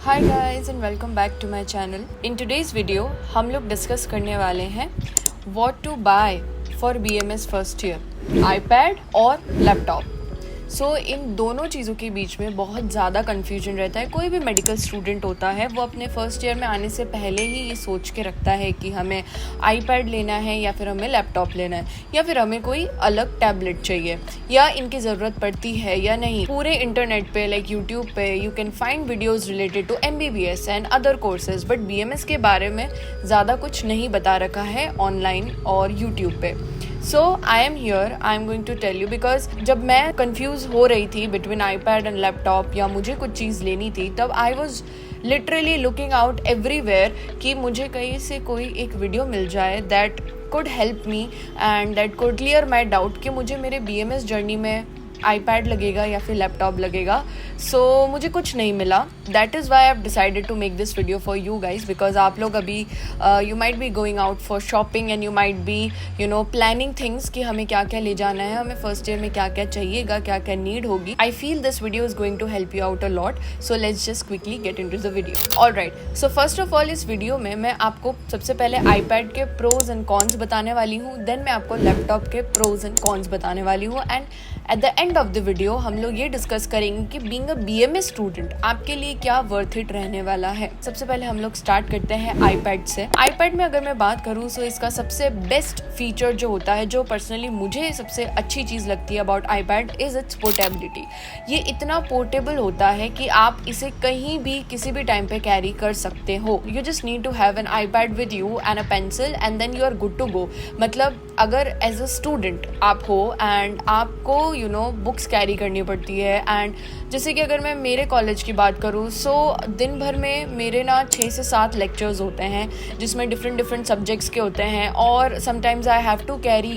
Hi guys and welcome back to my channel. In today's video हम लोग discuss करने वाले हैं what to buy for BMS first year, iPad और laptop. So इन दोनों चीज़ों के बीच में बहुत ज़्यादा कन्फ्यूजन रहता है। कोई भी मेडिकल स्टूडेंट होता है वो अपने फर्स्ट ईयर में आने से पहले ही ये सोच के रखता है कि हमें आईपैड लेना है या फिर हमें लैपटॉप लेना है या फिर हमें कोई अलग टैबलेट चाहिए या इनकी ज़रूरत पड़ती है या नहीं। पूरे इंटरनेट पे लाइक यूट्यूब पे you can find videos related to MBBS and other courses, but BMS के बारे में ज़्यादा कुछ नहीं बता रखा है ऑनलाइन और यूट्यूब पे। So I am here, I am going to tell you because जब मैं कंफ्यूज हो रही थी बिटवीन आईपैड एंड लैपटॉप या मुझे कुछ चीज़ लेनी थी, तब I was literally looking out everywhere कि मुझे कहीं से कोई एक वीडियो मिल जाए that could help me and that could clear my doubt कि मुझे मेरे BMS जर्नी में आईपैड लगेगा या फिर लैपटॉप लगेगा। सो मुझे कुछ नहीं मिला। That is why I have decided to make this video for you guys, because आप लोग अभी you might be going out for shopping and you might be planning things कि हमें क्या क्या ले जाना है, हमें फर्स्ट ईयर में क्या क्या चाहिएगा, क्या क्या नीड होगी। I feel this video is going to help you out a lot. So let's just quickly get into the video. Alright, so first of all इस वीडियो में मैं आपको सबसे पहले आईपैड के प्रोज एंड कॉन्स बताने वाली हूँ, देन मैं आपको लैपटॉप के प्रोज एंड कॉन्स बताने वाली हूँ, and at the end of the video हम लोग ये डिस्कस करेंगे कि बीइंग अ BMS स्टूडेंट आपके लिए क्या वर्थ इट रहने वाला है। सबसे पहले हम लोग स्टार्ट करते हैं आईपैड से। आईपैड में अगर मैं बात करूँ तो इसका सबसे बेस्ट फीचर जो होता है, जो पर्सनली मुझे सबसे अच्छी चीज़ लगती है about iPad, is it's portability. ये इतना पोर्टेबल होता है कि आप इसे कहीं भी किसी भी टाइम पे कैरी कर सकते हो। You just need to have an iPad with you and a pencil and then you are good to go. मतलब अगर एज अ स्टूडेंट आप हो एंड आपको बुक्स कैरी करनी पड़ती है, एंड जैसे कि अगर मैं मेरे कॉलेज की बात करूँ, सो दिन भर में मेरे ना 6 से 7 लेक्चर्स होते हैं जिसमें डिफरेंट सब्जेक्ट्स के होते हैं, और sometimes I have to carry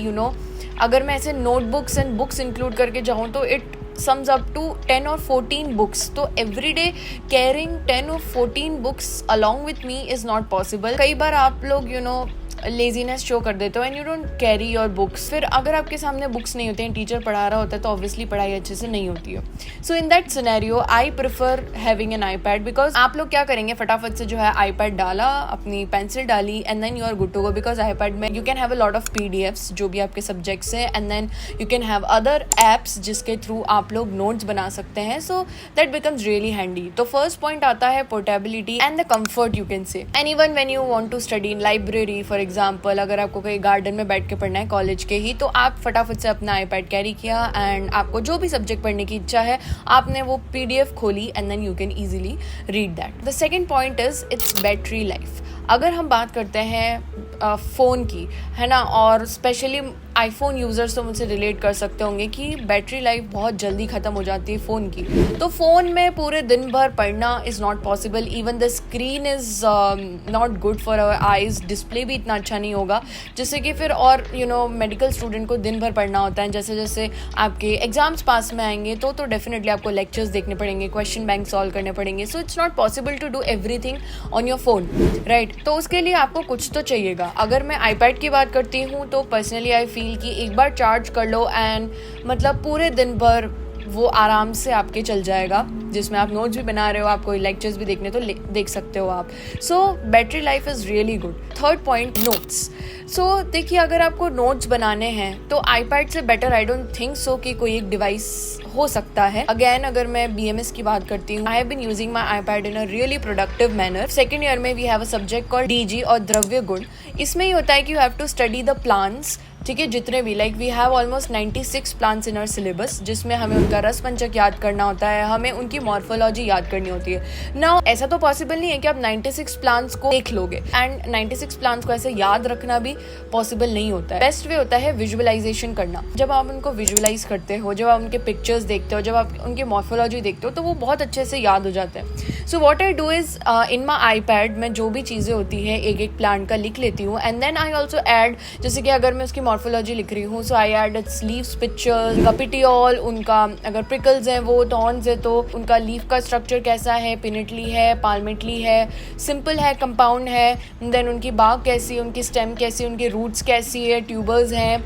अगर मैं ऐसे नोटबुक्स एंड बुक्स इंक्लूड करके जाऊँ तो it sums up to 10 or 14 books. तो every day carrying 10 or 14 books along with me is not possible. कई बार आप लोग लेजीनेस शो कर देते हो and you don't carry your books. फिर अगर आपके सामने बुक्स नहीं होते हैं, टीचर पढ़ा रहा होता है, तो ऑब्वियसली पढ़ाई अच्छे से नहीं होती है। So in that scenario I prefer having an iPad, because आप लोग क्या करेंगे, फटाफट से जो है आईपैड डाला, अपनी पेंसिल डाली and then you are good to go. Because iPad में you can have a lot of PDFs जो भी आपके सब्जेक्ट्स हैं, and then you can have other apps जिसके थ्रू आप लोग नोट्स बना सकते हैं। So that becomes really handy. तो फर्स्ट पॉइंट आता है portability and the comfort you can say. And even when you want to study in library for example, अगर आपको कहीं गार्डन में बैठ के पढ़ना है कॉलेज के ही, तो आप फटाफट से अपना आईपैड कैरी किया एंड आपको जो भी सब्जेक्ट पढ़ने की इच्छा है आपने वो PDF खोली and then you can easily read that. The second point is its battery life. अगर हम बात करते हैं फ़ोन की, है ना, और स्पेशली आईफोन यूज़र्स तो मुझसे रिलेट कर सकते होंगे कि बैटरी लाइफ बहुत जल्दी ख़त्म हो जाती है फ़ोन की। तो फ़ोन में पूरे दिन भर पढ़ना is not possible. Even the screen is not good for our eyes. Display भी इतना अच्छा नहीं होगा, जिससे कि फिर और मेडिकल स्टूडेंट को दिन भर पढ़ना होता है। जैसे जैसे आपके एग्जाम्स पास में आएंगे तो डेफिनेटली आपको लेक्चर्स देखने पड़ेंगे, क्वेश्चन बैंक सॉल्व करने पड़ेंगे। So it's not possible to do everything on your phone, right. तो उसके लिए आपको कुछ तो चाहिएगा। अगर मैं आईपैड की बात करती हूँ तो पर्सनली आई फील कि एक बार चार्ज कर लो एंड मतलब पूरे दिन भर वो आराम से आपके चल जाएगा, जिसमें आप नोट्स भी बना रहे हो, आप कोई लेक्चर्स भी देखने तो देख सकते हो आप। So battery life is really good. Third point, notes. So देखिए, अगर आपको नोट्स बनाने हैं तो आईपैड से better I don't think so कि कोई एक डिवाइस हो सकता है। अगेन अगर मैं BMS की बात करती हूँ, I have been using my iPad in a really productive manner. Second year में we have a subject called DG और द्रव्य गुण। इसमें ही होता है कि you have to study the plants, ठीक है, जितने भी like we have almost 96 plants in our syllabus, जिसमें हमें उनका रस पंचक याद करना होता है, हमें उनकी मॉर्फोलॉजी याद करनी होती है। नाउ ऐसा तो पॉसिबल नहीं है कि आप 96 प्लांट्स को देख लोगे, एंड 96 प्लांट्स को ऐसे याद रखना भी पॉसिबल नहीं होता है। बेस्ट वे होता है विजुअलाइजेशन करना। जब आप उनको विजुअलाइज करते हो, जब आप उनके पिक्चर्स देखते हो, जब आप उनकी मॉर्फोलॉजी देखते हो, तो वो बहुत अच्छे से याद हो जाते हैं। So what I do is in my iPad में जो भी चीज़ें होती है एक एक प्लांट का लिख लेती हूँ, and then I also add, जैसे कि अगर मैं उसकी मॉर्फोलॉजी लिख रही हूँ, so I add its leaves pictures, उनका पिटियोल, उनका अगर प्रिकल्स हैं वो थॉर्न्स है तो उनका लीफ का स्ट्रक्चर कैसा है, पिनेटली है, पाल्मेटली है, सिंपल है, कंपाउंड है, देन उनकी बाग कैसी है, उनकी स्टेम कैसी है, उनकी रूट्स कैसी है, ट्यूबर्स हैं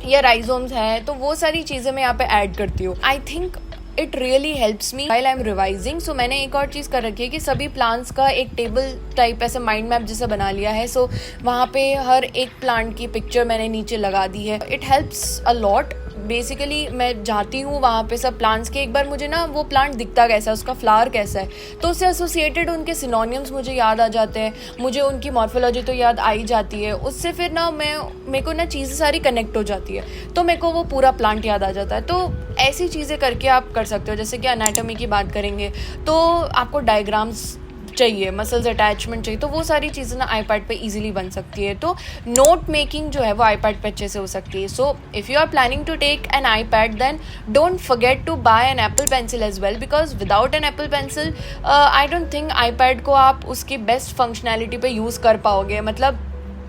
या राइजोम्स हैं, तो वो सारी चीज़ें मैं यहाँ पे ऐड करती हूँ। I think it really helps me while I am revising. So मैंने एक और चीज़ कर रखी है कि सभी प्लांट्स का एक टेबल टाइप ऐसे माइंड मैप जैसा बना लिया है। सो वहाँ पे हर एक प्लांट की पिक्चर मैंने नीचे लगा दी है। It helps a lot. Basically मैं जाती हूँ वहाँ पे सब प्लांट्स के, एक बार मुझे ना वो प्लांट दिखता कैसा है, उसका फ्लावर कैसा है, तो उससे एसोसिएटेड उनके सिनोनिम्स मुझे याद आ जाते हैं, मुझे उनकी मॉर्फोलॉजी तो याद आ ही जाती है। उससे फिर ना मेरे को ना चीज़ें सारी कनेक्ट हो जाती है, तो मेरे को वो पूरा प्लांट याद आ जाता है। तो ऐसी चीज़ें करके आप कर सकते हो। जैसे कि एनाटॉमी की बात करेंगे तो आपको डायग्राम्स चाहिए, मसल्स अटैचमेंट चाहिए, तो वो सारी चीज़ें ना आईपैड पे इजीली बन सकती है। तो नोट मेकिंग जो है वो आईपैड पे अच्छे से हो सकती है। So if you are planning to take an iPad then don't forget to buy an Apple pencil as well, because without an Apple pencil I don't think iPad को आप उसकी बेस्ट फंक्शनैलिटी पे यूज़ कर पाओगे। मतलब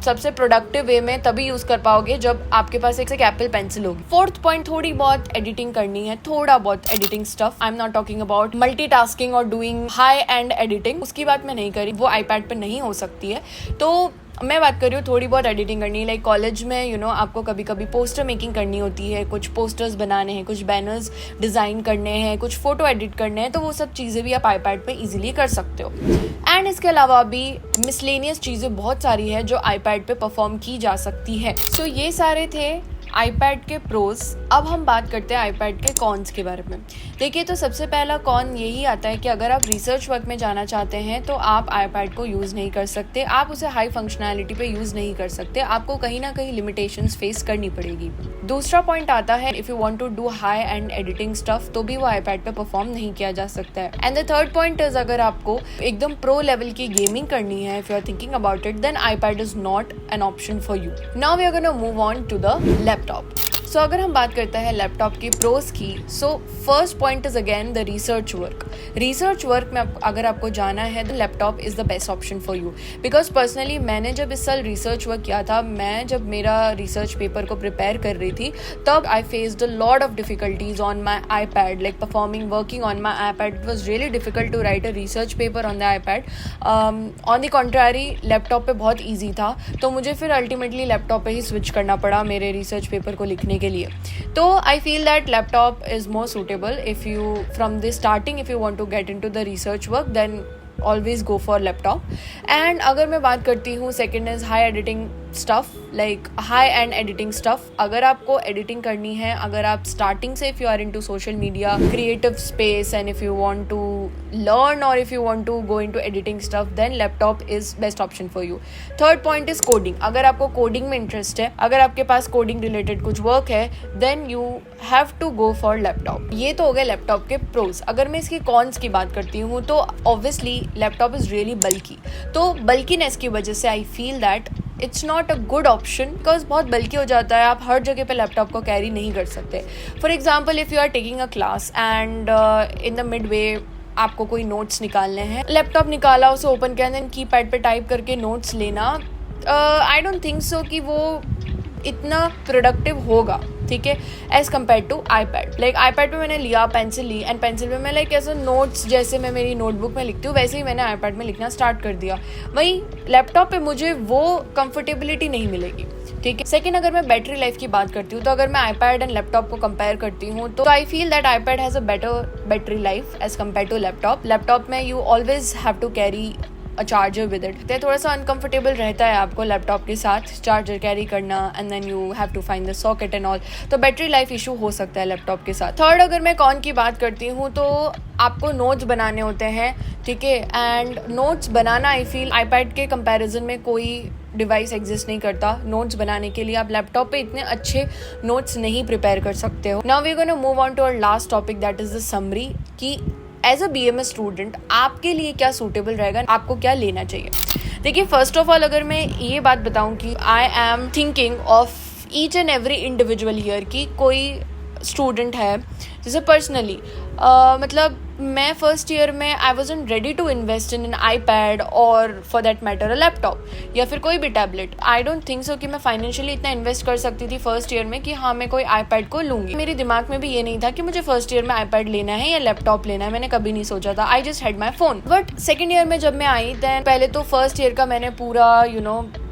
सबसे productive way में तभी यूज़ कर पाओगे जब आपके पास एक एप्पल पेंसिल होगी। फोर्थ पॉइंट, थोड़ी बहुत एडिटिंग करनी है, थोड़ा बहुत editing stuff. I am not talking about multitasking और डूइंग हाई एंड एडिटिंग, उसकी बात मैं नहीं करी, वो आईपैड पे नहीं हो सकती है। तो मैं बात कर रही हूँ थोड़ी बहुत एडिटिंग करनी है। लाइक कॉलेज में आपको कभी कभी पोस्टर मेकिंग करनी होती है, कुछ पोस्टर्स बनाने हैं, कुछ बैनर्स डिज़ाइन करने हैं, कुछ फोटो एडिट करने हैं, तो वो सब चीज़ें भी आप आईपैड पे इजीली कर सकते हो। एंड इसके अलावा भी मिसलेनियस चीज़ें बहुत सारी है जो आईपैड पे परफॉर्म की जा सकती है। सो ये सारे थे आईपैड के प्रोज। अब हम बात करते हैं आईपैड के कॉन्स के बारे में। देखिए, तो सबसे पहला कॉन यही आता है कि अगर आप रिसर्च वर्क में जाना चाहते हैं तो आप आईपैड को यूज़ नहीं कर सकते, आप उसे हाई फंक्शनैलिटी पे यूज़ नहीं कर सकते, आपको कहीं ना कहीं लिमिटेशंस फेस करनी पड़ेगी। दूसरा पॉइंट आता है if you want to do high end editing stuff तो भी वो आईपैड पे परफॉर्म नहीं किया जा सकता है। And the third point is अगर आपको एकदम प्रो लेवल की गेमिंग करनी है, if you are thinking about it, then iPad is not an option for you. Now we are gonna move on to the laptop. So अगर हम बात करते हैं लैपटॉप की प्रोज की, so first point is again the research work. Research work में अगर आपको जाना है तो laptop is the best option for you, because personally मैंने जब इस साल रिसर्च वर्क किया था, मैं जब मेरा रिसर्च पेपर को प्रिपेयर कर रही थी तब I faced a lot of difficulties on my iPad, like performing working on my iPad. It was really difficult to write a research paper on the iPad. On the contrary laptop पे बहुत easy था, तो मुझे फिर ultimately laptop पे ही switch करना पड़ा मेरे रिसर्च पेपर को लिखने के लिए। तो I feel that laptop is more suitable if you from the starting if you want to get into the research work, then always go for laptop. And अगर मैं बात करती हूँ second is high editing stuff, like high end editing stuff. अगर आपको editing करनी है, अगर आप स्टार्टिंग से if you are into social media creative space and if you want to learn और if you want to go into editing stuff, then laptop is best option for you. Third point is coding. अगर आपको coding में interest है, अगर आपके पास coding related कुछ work है, then you have to go for laptop. ये तो हो गए लैपटॉप के प्रोज। अगर मैं इसकी कॉन्स की बात करती हूँ तो ऑब्वियसली लैपटॉप इज रियली बल्की। तो बल्कीनेस की वजह से आई feel that it's not a good option, because बहुत बल्कि हो जाता है, आप हर जगह पे लैपटॉप को कैरी नहीं कर सकते। For example if you are taking a class and in the mid way आपको कोई नोट्स निकालने हैं, लैपटॉप निकाला, उसे ओपन किया, देन कीपैड पे टाइप करके नोट्स लेना, आई डोंट थिंक सो कि वो इतना प्रोडक्टिव होगा, ठीक है, as compare to iPad. Like iPad पे मैंने लिया, पेंसिल ली, एंड पेंसिल पे मैं लाइक ऐसे नोट्स जैसे मैं मेरी नोटबुक में लिखती हूँ वैसे ही मैंने आईपैड में लिखना स्टार्ट कर दिया। वहीं लैपटॉप पे मुझे वो कंफर्टेबिलिटी नहीं मिलेगी, ठीक है। सेकेंड, अगर मैं बैटरी लाइफ की बात करती हूँ, तो अगर मैं आईपैड एंड लैपटॉप को कंपेयर करती हूँ तो I feel that iPad has a better battery life as compare to laptop. Laptop में you always have to carry a charger with it, तो थोड़ा सा अनकंफर्टेबल रहता है आपको लैपटॉप के साथ चार्जर कैरी करना, and then you have to find the socket and all, तो बैटरी लाइफ इशू हो सकता है लैपटॉप के साथ। थर्ड, अगर मैं कॉन की बात करती हूँ तो आपको नोट्स बनाने होते हैं, ठीक है, and notes banana I feel iPad के कंपैरिजन में कोई डिवाइस एग्जिस्ट नहीं करता नोट्स बनाने के लिए। आप लैपटॉप पे इतने अच्छे नोट्स नहीं प्रिपेयर कर सकते हो। Now we are gonna move on to our last topic, that is the summary, कि एज अ BMS स्टूडेंट आपके लिए क्या सूटेबल रहेगा, आपको क्या लेना चाहिए। देखिए, फर्स्ट ऑफ ऑल अगर मैं ये बात बताऊं कि I am thinking of each and every individual here, कि कोई स्टूडेंट है जैसे पर्सनली मतलब मैं फर्स्ट ईयर में I wasn't ready to invest in an iPad और for that matter a laptop या फिर कोई भी tablet. I don't think so कि मैं फाइनेंशियली इतना इन्वेस्ट कर सकती थी फर्स्ट ईयर में कि हाँ मैं कोई आईपैड को लूँगी। मेरे दिमाग में भी ये नहीं था कि मुझे फर्स्ट ईयर में आईपैड लेना है या लैपटॉप लेना है, मैंने कभी नहीं सोचा था। I just had my phone. But second year में जब मैं आई दैन पहले तो फर्स्ट ईयर का मैंने पूरा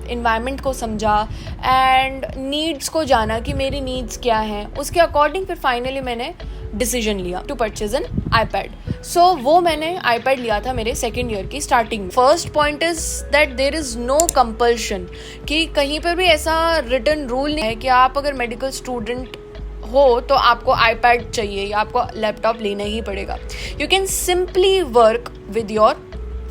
इन्वायरमेंट को समझा एंड नीड्स को जाना कि मेरी नीड्स क्या हैं, उसके अकॉर्डिंग फिर फाइनली मैंने डिसीजन लिया to purchase an iPad. So वो मैंने iPad लिया था मेरे सेकेंड ईयर की starting. First point is that there is no compulsion कि कहीं पर भी ऐसा रिटन रूल नहीं है कि आप अगर मेडिकल स्टूडेंट हो तो आपको iPad चाहिए या आपको लैपटॉप लेना ही पड़ेगा. You can simply work with your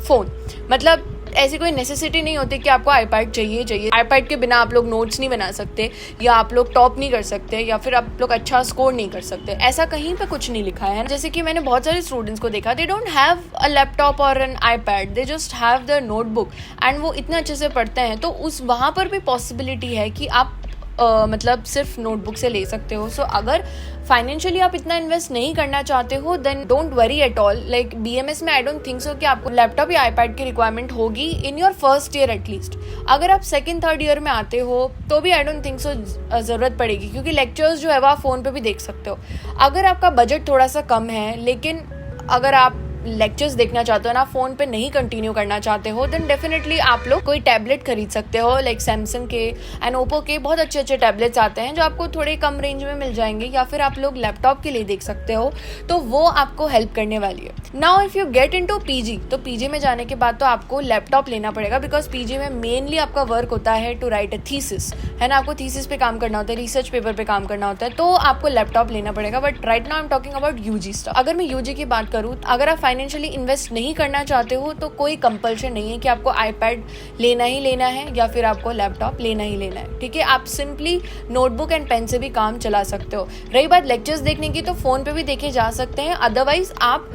phone. मतलब ऐसी कोई नेसेसिटी नहीं होती कि आपको iPad चाहिए. iPad के बिना आप लोग नोट्स नहीं बना सकते या आप लोग टॉप नहीं कर सकते या फिर आप लोग अच्छा स्कोर नहीं कर सकते. ऐसा कहीं पे कुछ नहीं लिखा है. जैसे कि मैंने बहुत सारे स्टूडेंट्स को देखा, they don't have a laptop और an iPad, they just have their notebook and वो इतना अच्छे से पढ़ते हैं. तो उस वहाँ पर भी पॉसिबिलिटी है कि आप मतलब सिर्फ नोटबुक से ले सकते हो. सो अगर फाइनेंशियली आप इतना इन्वेस्ट नहीं करना चाहते हो then don't worry at all. Like BMS में आई डोंट थिंक सो कि आपको लैपटॉप या iPad की रिक्वायरमेंट होगी in your first year at least. अगर आप सेकंड थर्ड ईयर में आते हो तो भी आई डोंट थिंक सो ज़रूरत पड़ेगी, क्योंकि लेक्चर्स जो है वो आप फ़ोन पे भी देख सकते हो. अगर आपका बजट थोड़ा सा कम है लेकिन अगर आप लेक्चर्स देखना चाहते हो ना, फ़ोन पे नहीं कंटिन्यू करना चाहते हो, देन डेफिनेटली आप लोग कोई टैबलेट खरीद सकते हो. लाइक सैमसंग के एंड ओप्पो के बहुत अच्छे अच्छे टैबलेट्स आते हैं जो आपको थोड़े कम रेंज में मिल जाएंगे. या फिर आप लोग लैपटॉप के लिए देख सकते हो, तो वो आपको हेल्प करने वाली है. Now if you get into PG, तो PG में जाने के बाद तो आपको लैपटॉप लेना पड़ेगा, बिकॉज PG में मेनली आपका वर्क होता है टू राइट अ थीसिस, है ना. आपको थीसिस पे काम करना होता है, रिसर्च पेपर पे काम करना होता है, तो आपको लैपटॉप लेना पड़ेगा. But right now I am talking about UG stuff. अगर मैं UG की बात करूँ, अगर आप फाइनेंशियली इन्वेस्ट नहीं करना चाहते हो तो कोई कंपल्शन नहीं है कि आपको iPad लेना ही लेना है या फिर आपको लैपटॉप लेना ही लेना है. ठीक है, आप सिंपली नोटबुक एंड पेन से भी काम चला सकते हो. रही बात लेक्चर्स देखने की, तो फ़ोन पे भी देखे जा सकते हैं. अदरवाइज आप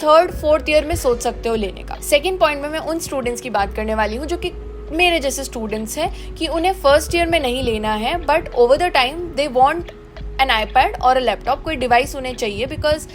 थर्ड फोर्थ ईयर में सोच सकते हो लेने का. सेकेंड पॉइंट में मैं उन स्टूडेंट्स की बात करने वाली हूँ जो कि मेरे जैसे स्टूडेंट्स हैं कि उन्हें फर्स्ट ईयर में नहीं लेना है but over the time they want an iPad और लैपटॉप. कोई डिवाइस उन्हें चाहिए बिकॉज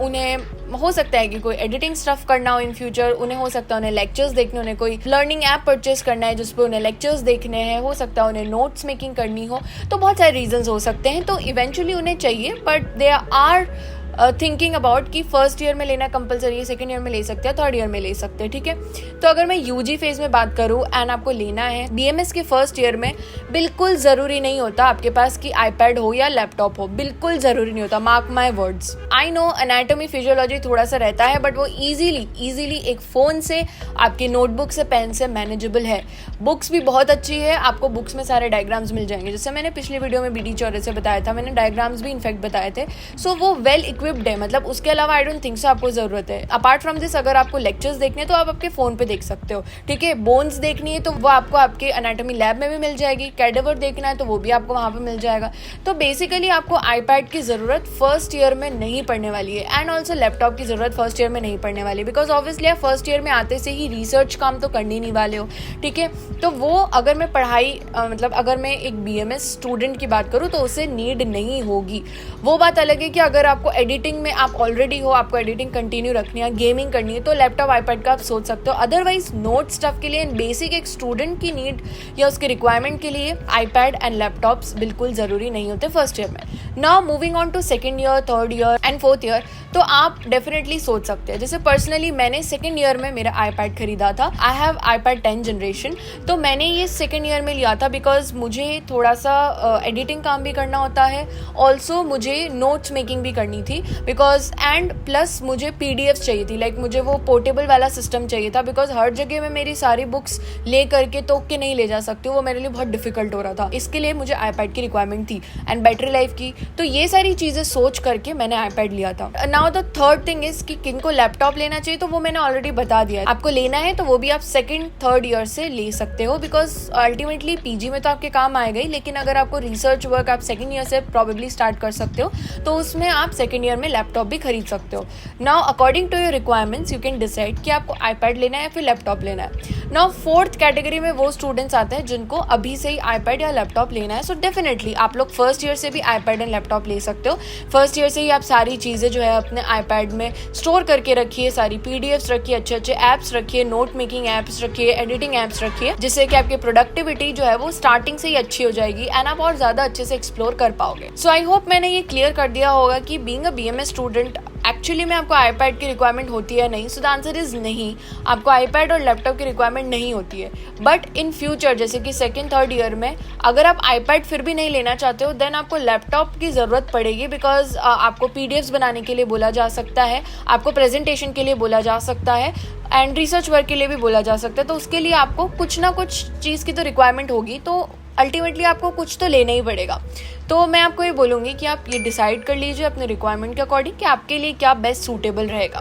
उन्हें हो सकता है कि कोई एडिटिंग स्टफ करना हो इन फ्यूचर, उन्हें हो सकता है उन्हें लेक्चर्स देखने, उन्हें कोई लर्निंग ऐप परचेज करना है जिस पे उन्हें लेक्चर्स देखने हैं, हो सकता है उन्हें नोट्स मेकिंग करनी हो. तो बहुत सारे रीजंस हो सकते हैं. तो इवेंचुअली उन्हें चाहिए but they are thinking about कि फर्स्ट ईयर में लेना कंपलसरी है, सेकेंड ईयर में ले सकते हैं, थर्ड ईयर में ले सकते हैं. ठीक है, तो अगर मैं UG फेज में बात करूँ एंड आपको लेना है BMS के फर्स्ट ईयर में, बिल्कुल ज़रूरी नहीं होता आपके पास कि iPad हो या लैपटॉप हो. बिल्कुल ज़रूरी नहीं होता. Mark my words. I know anatomy physiology थोड़ा सा रहता है बट वो ईजीली एक फ़ोन से, आपके नोटबुक से, पेन से मैनेजेबल है. बुक्स भी बहुत अच्छी है. आपको बुक्स में सारे डायग्राम्स मिल जाएंगे, जैसे मैंने पिछली वीडियो में BD चौरे से बताया था. मैंने डायग्राम्स भी इनफैक्ट बताए थे. सो वो वेल इक्विप्ड है. मतलब उसके अलावा आई डोंट थिंक सो आपको ज़रूरत है. अपार्ट फ्रॉम दिस, अगर आपको लेक्चर्स देखने तो आप आपके फ़ोन पे देख सकते हो. ठीक है, बोन्स देखनी है तो वो आपको आपके एनाटॉमी लैब में भी मिल जाएगी. कैडेवर देखना है तो वो भी आपको वहाँ पे मिल जाएगा. तो बेसिकली आपको iPad की ज़रूरत फर्स्ट ईयर में नहीं पड़ने वाली है एंड ऑल्सो लैपटॉप की ज़रूरत फर्स्ट ईयर में नहीं पड़ने वाली है, बिकॉज ऑब्वियसली आप फर्स्ट ईयर में आते से ही रिसर्च काम तो करने नहीं वाले हो. ठीक है, तो वो अगर मैं पढ़ाई मतलब अगर मैं एक BMS स्टूडेंट की बात करूँ तो उसे नीड नहीं होगी. वो बात अलग है कि अगर आपको एडिटिंग में आप ऑलरेडी हो, आपको एडिटिंग कंटिन्यू रखनी है, गेमिंग करनी है, तो लैपटॉप iPad का आप सोच सकते हो. अदरवाइज नोट स्टफ के लिए, बेसिक एक स्टूडेंट की नीड या उसके रिक्वायरमेंट के लिए iPad एंड लैपटॉप्स बिल्कुल ज़रूरी नहीं होते फर्स्ट ईयर में. Now moving on to second year, third year and fourth year, तो आप डेफिनेटली सोच सकते हैं. जैसे पर्सनली मैंने सेकेंड ईयर में मेरा iPad खरीदा था. I have iPad 10 generation. तो मैंने ये सेकेंड ईयर में लिया था बिकॉज मुझे थोड़ा सा एडिटिंग काम भी करना होता है, ऑल्सो मुझे नोट्स मेकिंग भी करनी थी बिकॉज एंड प्लस मुझे PDFs चाहिए थी. लाइक मुझे वो पोर्टेबल वाला सिस्टम चाहिए था बिकॉज हर जगह में मेरी सारी बुक्स ले करके तो के नहीं ले जा सकती, वो मेरे लिए बहुत डिफिकल्ट हो रहा था. इसके लिए मुझे iPad की रिक्वायरमेंट थी एंड बैटरी लाइफ की. तो ये सारी चीज़ें सोच करके मैंने iPad लिया था. Now the third thing is कि किनको लैपटॉप लेना चाहिए, तो वो मैंने ऑलरेडी बता दिया. आपको लेना है तो वो भी आप सेकेंड थर्ड ईयर से ले सकते हो बिकॉज अल्टीमेटली PG में तो आपके काम आएगा ही, लेकिन अगर आपको रिसर्च वर्क आप सेकेंड ईयर से प्रॉबेबली स्टार्ट कर सकते हो तो उसमें आप सेकेंड ईयर में लैपटॉप भी खरीद सकते हो. Now according to your requirements you can decide कि आपको iPad लेना है या फिर लैपटॉप लेना है. नाउ फोर्थ कैटेगरी में वो स्टूडेंट्स आते हैं जिनको अभी से ही iPad या लैपटॉप लेना है. सो डेफिनेटली आप लोग फर्स्ट ईयर से भी iPad एंड लैपटॉप ले सकते हो. फर्स्ट ईयर से ही आप सारी चीज़ें जो है अपने iPad में स्टोर करके रखिए, सारी PDFs रखिए, अच्छे अच्छे ऐप्स रखिए, नोट मेकिंग ऐप्स रखिए, एडिटिंग ऐप्स रखिए, जिससे कि आपकी प्रोडक्टिविटी जो है वो स्टार्टिंग से ही अच्छी हो जाएगी एंड आप और ज़्यादा अच्छे से एक्सप्लोर कर पाओगे. सो आई होप मैंने ये क्लियर कर दिया होगा कि being a BMS student actually में आपको आईपैड की रिक्वायरमेंट होती है नहीं, सो द आंसर इज नहीं, आपको आईपैड और लैपटॉप की रिक्वायरमेंट नहीं होती है। बट इन फ्यूचर जैसे कि सेकेंड थर्ड ईयर में अगर आप आईपैड फिर भी नहीं लेना चाहते हो, देन आपको लैपटॉप की ज़रूरत पड़ेगी, बिकॉज आपको पीडीएफ्स बनाने के लिए बोला जा सकता है, आपको प्रेजेंटेशन के लिए बोला जा सकता है एंड रिसर्च वर्क के लिए भी बोला जा सकता है। तो उसके लिए आपको कुछ ना कुछ चीज़ की तो रिक्वायरमेंट होगी, तो अल्टीमेटली आपको कुछ तो लेना ही पड़ेगा। तो मैं आपको ये बोलूँगी कि आप ये डिसाइड कर लीजिए अपने रिक्वायरमेंट के अकॉर्डिंग कि आपके लिए क्या बेस्ट सूटेबल रहेगा।